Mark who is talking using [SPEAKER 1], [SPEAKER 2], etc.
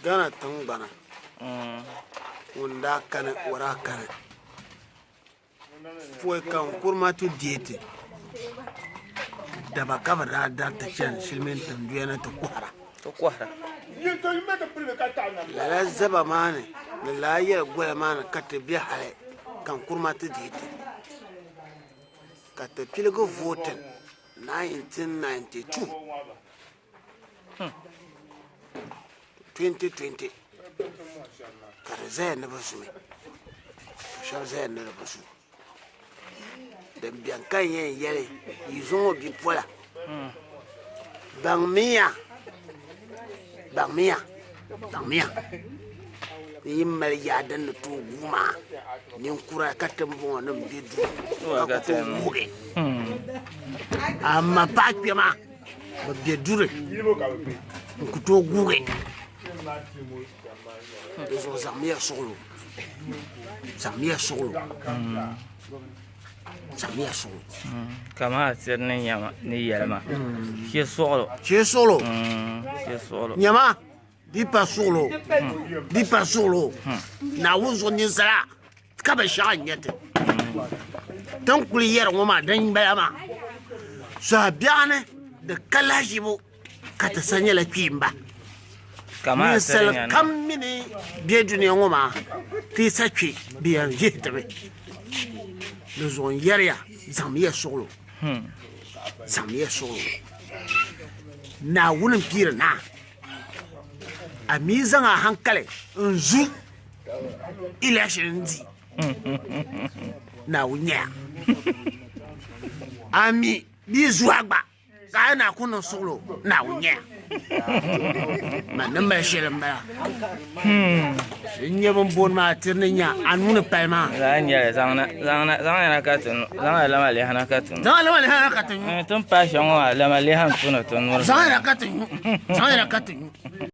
[SPEAKER 1] Gana tangbana wanda kana wara kana foi kan kurma tu diete da bakaba da ta chan shilmen tan duyana to kwara la zaba mane la ya gola mane katte bi hale kan kurma tu diete katte pilgo voten 1992 2020 kare zai na basu shar zai na basu da biyan kan yin yare yizon bi pola bangmiya ni mal ya dan to guma nin kura katam bon nan bidu ka ko muge amma pakpe ma ba bidure ku to guge zo zamia solo
[SPEAKER 2] kama sir ni yama ni yelma che solo
[SPEAKER 1] nyama di pa solo na wuzo ni sala ka ba sha nyete dan kuli yer ngoma dan bayama sa biane da kalajibo ka ta sanya la kimba
[SPEAKER 2] kama sir
[SPEAKER 1] ni kam mini biye duniya ngoma ti sachi biya jitabe le zon yeria zamia solo na wunin pira na amizan a hankali nzu election di na wunya ami bi zuwa gba ka na kuno solo na wunya man ba shirin ba nye bon bon ma tirninya anuna palma
[SPEAKER 2] zanya zanga katun zanga lama le hana katun
[SPEAKER 1] tun
[SPEAKER 2] tun pa shonwa lama le han tun
[SPEAKER 1] zanga katun